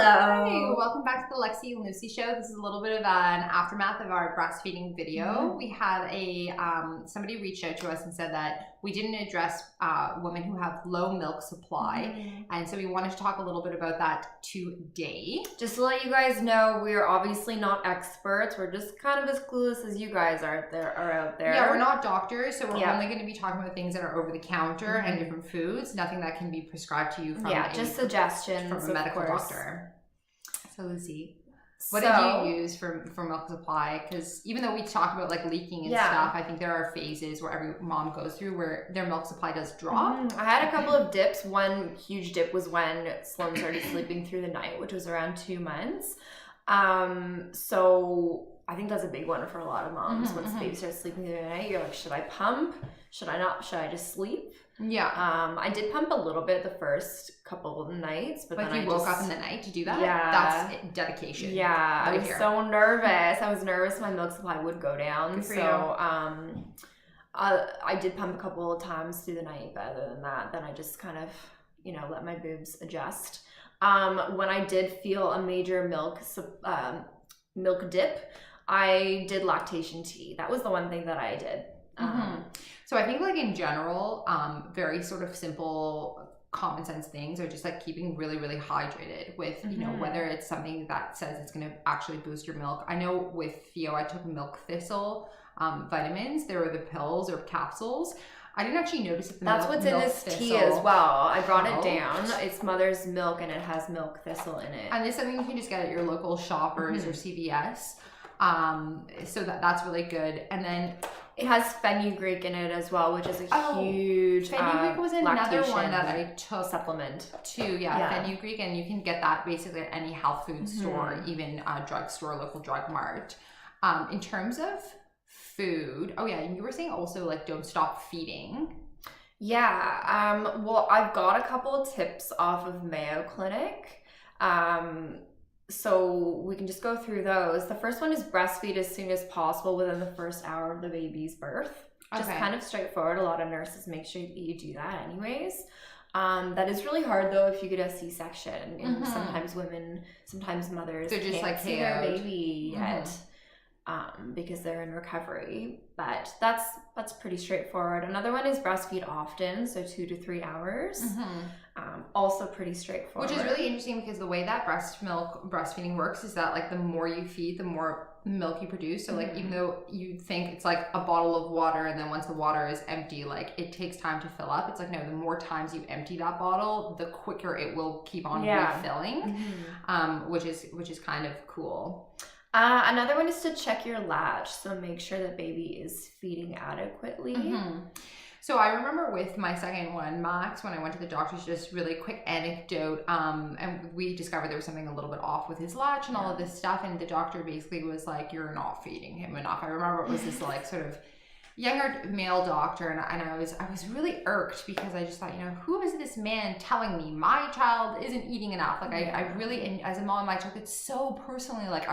Hello. Hi, welcome back to the Lexi and Lucie show. This is a little bit of an aftermath of our breastfeeding video. We had somebody reached out to us and said that we didn't address women who have low milk supply. And so we wanted to talk a little bit about that today. Just to let you guys know, we are obviously not experts. We're just kind of as clueless as you guys are out there. Yeah, we're not doctors, so we're only going to be talking about things that are over the counter and different foods. Nothing that can be prescribed to you from just suggestions from a medical doctor. So Lucie, what did you use for milk supply? Because even though we talked about like leaking and stuff, I think there are phases where every mom goes through where their milk supply does drop. I had a couple of dips. One huge dip was when Sloan started sleeping through the night, which was around 2 months. So I think that's a big one for a lot of moms. Once the baby starts sleeping through the night, you're like, should I pump? Should I not? Should I just sleep? Yeah. I did pump a little bit the first couple of nights, but then you woke up in the night to do that? Yeah. That's dedication. Yeah. I was so nervous. I was nervous my milk supply would go down. Good for you. I did pump a couple of times through the night, but other than that, then I just kind of, let my boobs adjust. When I did feel a major milk dip, I did lactation tea. That was the one thing that I did. So I think like in general, very sort of simple, common sense things are just like keeping really, really hydrated with, whether it's something that says it's going to actually boost your milk. I know with Theo, I took milk thistle vitamins. There were the pills or capsules. I didn't actually notice if that's what's in this tea as well. I brought it down. It's Mother's Milk and it has milk thistle in it. And this is something you can just get at your local Shoppers or CVS. So that's really good. And then it has fenugreek in it as well, which is a huge fenugreek was another one that I took supplement too. Fenugreek, and you can get that basically at any health food store, even a drugstore, local drug mart. In terms of food, you were saying also like don't stop feeding. Well, I've got a couple of tips off of Mayo Clinic. So we can just go through those. The first one is breastfeed as soon as possible within the first hour of the baby's birth. Just kind of straightforward. A lot of nurses make sure that you do that anyways. That is really hard though if you get a C-section. And sometimes mothers they're just can't see their baby yet because they're in recovery. But that's pretty straightforward. Another one is breastfeed often, so 2 to 3 hours. Also pretty straightforward. Which is really interesting because the way that breastfeeding works is that like the more you feed, the more milk you produce. So like even though you think it's like a bottle of water and then once the water is empty, like it takes time to fill up. It's like, no, the more times you empty that bottle, the quicker it will keep on refilling, which is kind of cool. Another one is to check your latch. So make sure that baby is feeding adequately. So I remember with my second one, Max, when I went to the doctor's, just really quick anecdote, and we discovered there was something a little bit off with his latch and all of this stuff, and the doctor basically was like, you're not feeding him enough. I remember it was this like sort of younger male doctor, and I was really irked because I just thought, who is this man telling me my child isn't eating enough? Like I really, and as a mom, I took it so personally. Like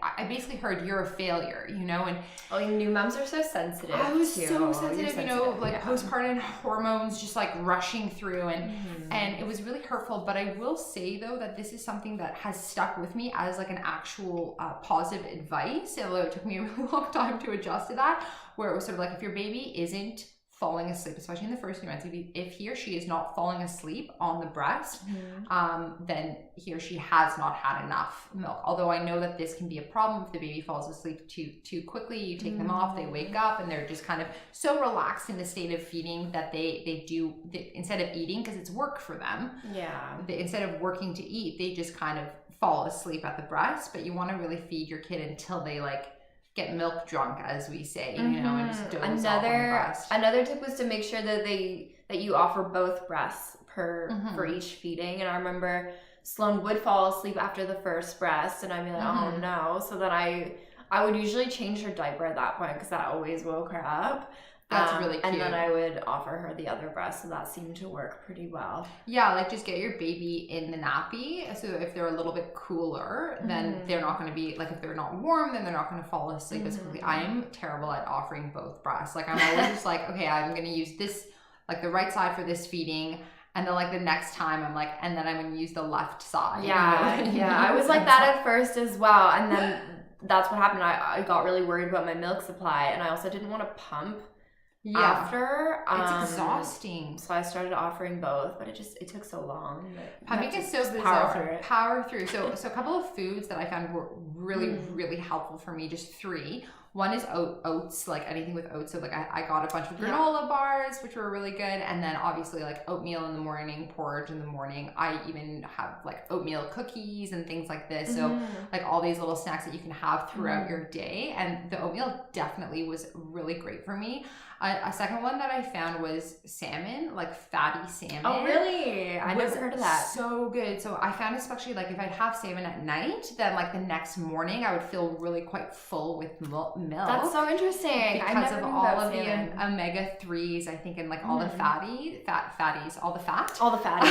I basically heard you're a failure, and new moms are so sensitive. I was so sensitive, postpartum hormones just like rushing through, and it was really hurtful. But I will say though that this is something that has stuck with me as like an actual positive advice, although it took me a really long time to adjust to that, where it was sort of like if your baby isn't falling asleep, especially in the first few months, if he or she is not falling asleep on the breast, then he or she has not had enough milk. Although I know that this can be a problem if the baby falls asleep too quickly. You take them off, they wake up, and they're just kind of so relaxed in the state of feeding that they instead of eating, because it's work for them. Instead of working to eat, they just kind of fall asleep at the breast. But you want to really feed your kid until they like get milk drunk, as we say, and just doze off on the breast. Another tip was to make sure that you offer both breasts for each feeding. And I remember Sloan would fall asleep after the first breast, and I'd be like, oh no. So then I would usually change her diaper at that point because that always woke her up. That's really cute. And then I would offer her the other breast, so that seemed to work pretty well. Yeah, like just get your baby in the nappy. So if they're a little bit cooler, then they're not going to be, like if they're not warm, then they're not going to fall asleep as quickly. I am terrible at offering both breasts. Like I'm always just like, okay, I'm going to use this, like the right side for this feeding, And then like the next time I'm like, and then I'm going to use the left side. Yeah. Yeah. I was like that at first as well. And then that's what happened. I got really worried about my milk supply, and I also didn't want to pump after. It's exhausting. So I started offering both, but it took so long. Pumping is so bizarre. Power through. So a couple of foods that I found were really, really helpful for me, just 3. One is oats, like anything with oats. So like I got a bunch of granola bars, which were really good. And then obviously like oatmeal in the morning, porridge in the morning. I even have like oatmeal cookies and things like this. So like all these little snacks that you can have throughout your day. And the oatmeal definitely was really great for me. A second one that I found was salmon, like fatty salmon. Oh, really? I never heard of that. So good. So I found especially like if I'd have salmon at night, then like the next morning I would feel really quite full with milk. That's so interesting. Because of all of the omega-3s, I think, and like all the fatties, all the fat. All the fatties.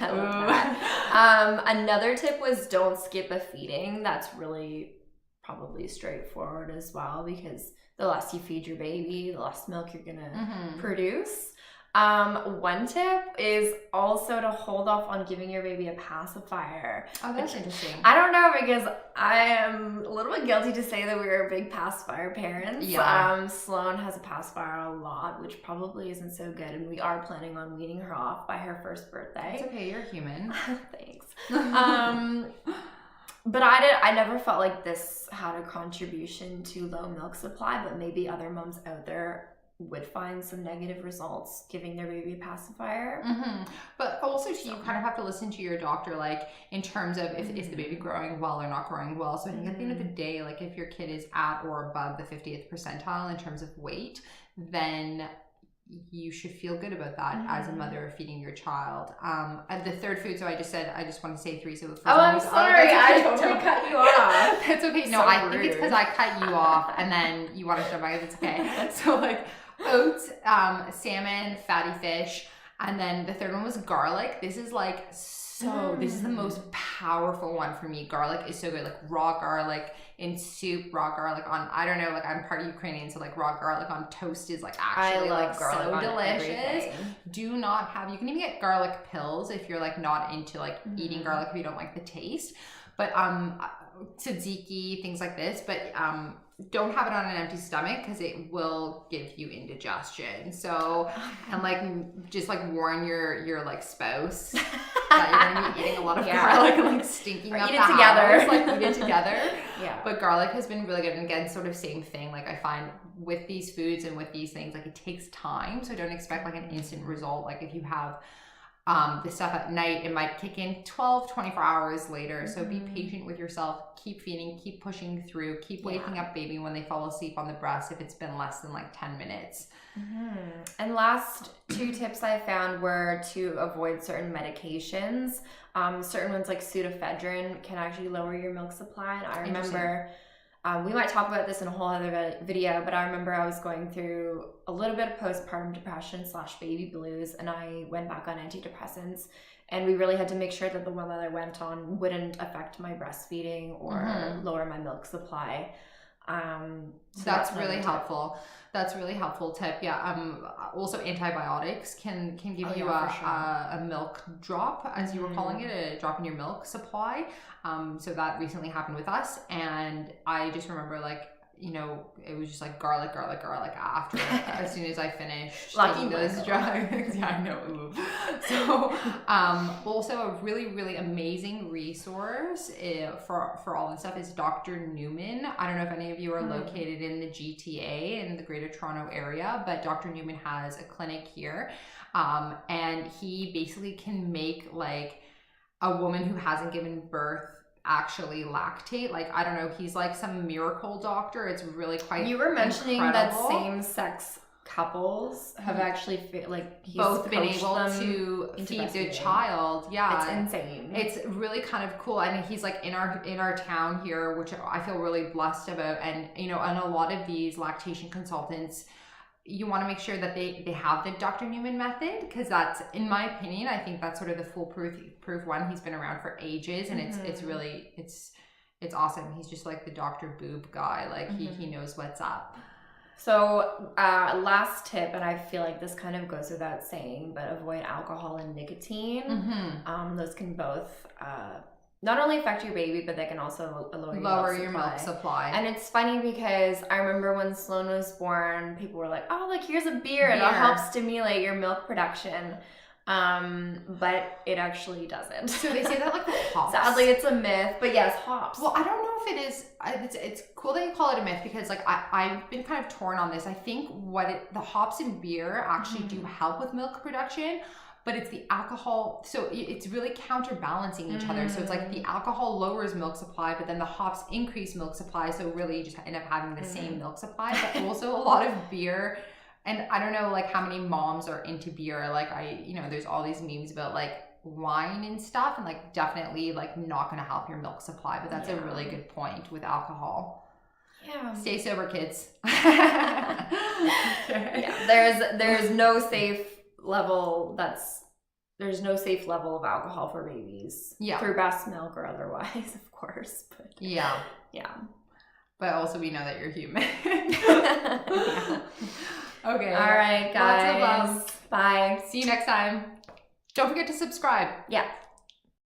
I love that. Another tip was don't skip a feeding. That's really probably straightforward as well, because the less you feed your baby, the less milk you're gonna produce. One tip is also to hold off on giving your baby a pacifier. Oh, that's interesting. I don't know, because I am a little bit guilty to say that we were big pacifier parents. Yeah. Sloan has a pacifier a lot, which probably isn't so good, and we are planning on weaning her off by her first birthday. It's okay, you're human. Thanks. But I never felt like this had a contribution to low milk supply, but maybe other moms out there would find some negative results giving their baby a pacifier. But also too, you kind of have to listen to your doctor, like in terms of if is the baby growing well or not growing well. So I think at the end of the day, like if your kid is at or above the 50th percentile in terms of weight, then you should feel good about that as a mother feeding your child. And the third food, so I just want to say 3. So the first one I'm was, sorry, I totally cut you off. That's okay. No, So I think rude. it's because I cut you off and then you want to jump back. It's okay. So like oats, salmon, fatty fish, and then the third one was garlic. This is like this is the most powerful one for me. Garlic is so good, like raw garlic in soup, raw garlic on, I don't know, like I'm part Ukrainian, so like raw garlic on toast is like actually like so delicious. Do not have, you can even get garlic pills if you're like not into like eating garlic, if you don't like the taste. But tzatziki, things like this, but don't have it on an empty stomach because it will give you indigestion. So, and like just like warn your like spouse that you're gonna be eating a lot of garlic and like stinking up the house. Like eat it together. But garlic has been really good, and again, sort of same thing. Like I find with these foods and with these things, like it takes time, so don't expect like an instant result. Like if you have this stuff at night, it might kick in 12-24 hours later. So be patient with yourself, keep feeding, keep pushing through, keep waking up baby when they fall asleep on the breast if it's been less than like 10 minutes. And last 2 tips I found were to avoid certain medications. Certain ones like pseudoephedrine can actually lower your milk supply, and I remember we might talk about this in a whole other video, but I remember I was going through a little bit of postpartum depression / baby blues, and I went back on antidepressants, and we really had to make sure that the one that I went on wouldn't affect my breastfeeding or lower my milk supply. So that's really helpful. That's really helpful tip. Also antibiotics can give you a milk drop, as you were calling it, a drop in your milk supply. So that recently happened with us, and I just remember like, you know, it was just like garlic after as soon as I finished taking those drugs. Yeah, I know. Ooh. So also a really, really amazing resource for all this stuff is Dr. Newman. I don't know if any of you are located in the GTA in the Greater Toronto area, but Dr. Newman has a clinic here, and he basically can make like a woman who hasn't given birth actually lactate. Like, I don't know, he's like some miracle doctor. It's really quite You were mentioning incredible. That same-sex couples have actually he's both been able to feed their child. It's insane. It's really kind of cool. And he's like in our town here, which I feel really blessed about. And you know, and a lot of these lactation consultants, you want to make sure that they have the Dr. Newman method, because that's, in my opinion, I think that's sort of the foolproof one. He's been around for ages, and it's really awesome. He's just like the Dr. Boob guy. Like he knows what's up. So last tip, and I feel like this kind of goes without saying, but avoid alcohol and nicotine. Those can both not only affect your baby, but they can also lower your milk supply. And it's funny because I remember when Sloan was born, people were like, oh, like here's a beer. It'll help stimulate your milk production. But it actually doesn't. So they say that like with hops. Sadly, it's a myth, but yes, hops. Well, I don't know if it is. It's cool that you call it a myth because like I've been kind of torn on this. I think the hops in beer actually do help with milk production, but it's the alcohol. So it's really counterbalancing each other. So it's like the alcohol lowers milk supply, but then the hops increase milk supply. So really, you just end up having the same milk supply, but also a lot of beer. And I don't know like how many moms are into beer. Like there's all these memes about like wine and stuff, and like definitely like not going to help your milk supply. But that's a really good point with alcohol. Yeah. Stay sober, kids. There's no safe level there's no safe level of alcohol for babies. Yeah. Through breast milk or otherwise, of course. But yeah. But also we know that you're human. Okay. All right, guys. Lots of love. Bye. See you next time. Don't forget to subscribe. Yeah.